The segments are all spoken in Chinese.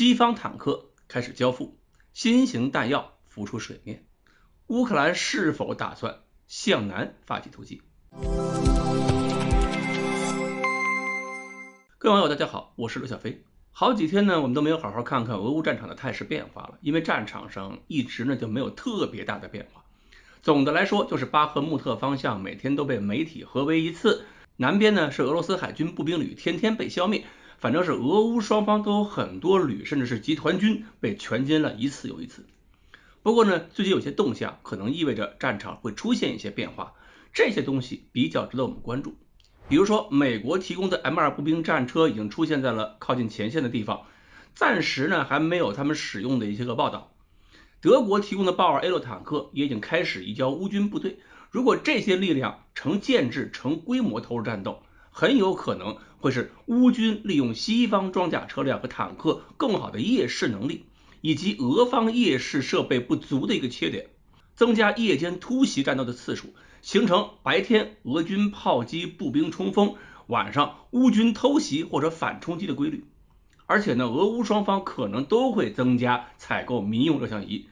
西方坦克开始交付，新型弹药浮出水面，乌克兰是否打算向南发起突击？各位网友大家好，我是刘小飞。好几天呢，我们都没有好好看看俄乌战场的态势变化了，因为战场上一直呢就没有特别大的变化。总的来说，就是巴赫穆特方向每天都被媒体合围一次，南边呢是俄罗斯海军步兵旅天天被消灭，反正是俄乌双方都有很多旅甚至是集团军被全歼了一次又一次。不过呢，最近有些动向可能意味着战场会出现一些变化，这些东西比较值得我们关注。比如说，美国提供的 M2 步兵战车已经出现在了靠近前线的地方，暂时呢还没有他们使用的一些个报道。德国提供的豹2 A6坦克也已经开始移交乌军部队，如果这些力量成建制、成规模投入战斗，很有可能会是乌军利用西方装甲车辆和坦克更好的夜视能力，以及俄方夜视设备不足的一个缺点，增加夜间突袭战斗的次数，形成白天俄军炮击步兵冲锋，晚上乌军偷袭或者反冲击的规律。而且呢，俄乌双方可能都会增加采购民用热像仪，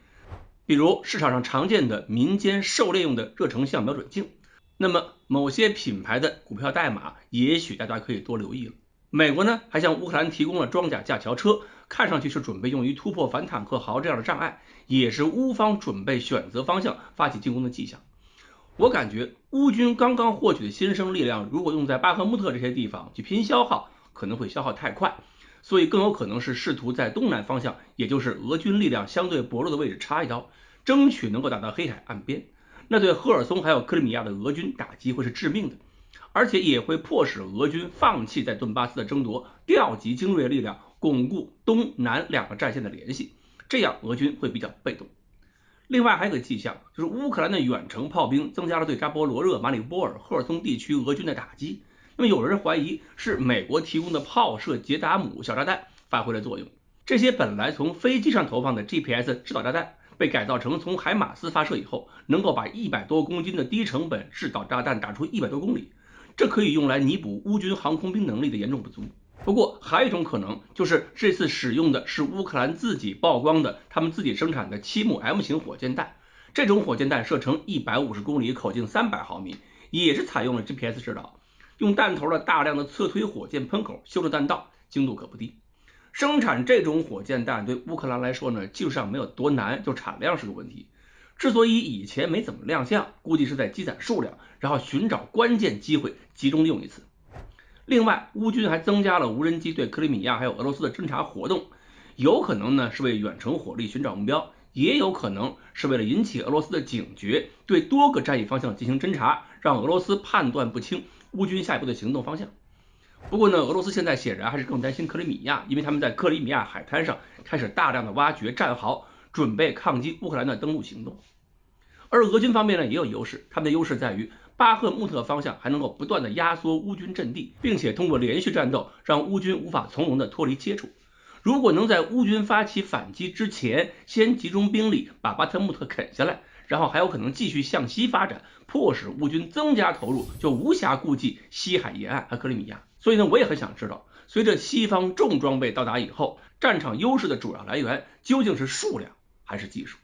比如市场上常见的民间狩猎用的热成像瞄准镜。那么某些品牌的股票代码，也许大家可以多留意了。美国呢，还向乌克兰提供了装甲架桥车，看上去是准备用于突破反坦克壕这样的障碍，也是乌方准备选择方向发起进攻的迹象。我感觉乌军刚刚获取的新生力量，如果用在巴赫穆特这些地方去拼消耗，可能会消耗太快，所以更有可能是试图在东南方向，也就是俄军力量相对薄弱的位置插一刀，争取能够打到黑海岸边。那对赫尔松还有克里米亚的俄军打击会是致命的，而且也会迫使俄军放弃在顿巴斯的争夺，调集精锐力量，巩固东南两个战线的联系，这样俄军会比较被动。另外还有个迹象，就是乌克兰的远程炮兵增加了对扎波罗热、马里波尔、赫尔松地区俄军的打击。那么有人怀疑是美国提供的炮射捷达姆小炸弹发挥了作用。这些本来从飞机上投放的 GPS 制导炸弹，被改造成从海马斯发射以后，能够把100多公斤的低成本制导炸弹打出100多公里，这可以用来弥补乌军航空兵能力的严重不足。不过还有一种可能，就是这次使用的是乌克兰自己曝光的他们自己生产的7木 M 型火箭弹，这种火箭弹射程150公里，口径300毫米，也是采用了 GPS 制导，用弹头的大量的侧推火箭喷口修正弹道，精度可不低。生产这种火箭弹对乌克兰来说呢，技术上没有多难，就产量是个问题。之所以以前没怎么亮相，估计是在积攒数量，然后寻找关键机会集中利用一次。另外，乌军还增加了无人机对克里米亚还有俄罗斯的侦察活动，有可能呢是为远程火力寻找目标，也有可能是为了引起俄罗斯的警觉，对多个战役方向进行侦察，让俄罗斯判断不清乌军下一步的行动方向。不过呢，俄罗斯现在显然还是更担心克里米亚，因为他们在克里米亚海滩上开始大量的挖掘战壕，准备抗击乌克兰的登陆行动。而俄军方面呢也有优势，他们的优势在于巴赫穆特方向还能够不断的压缩乌军阵地，并且通过连续战斗让乌军无法从容的脱离接触。如果能在乌军发起反击之前，先集中兵力把巴特穆特啃下来，然后还有可能继续向西发展，迫使乌军增加投入，就无暇顾及西海沿岸和克里米亚。所以呢，我也很想知道，随着西方重装备到达以后，战场优势的主要来源究竟是数量还是技术？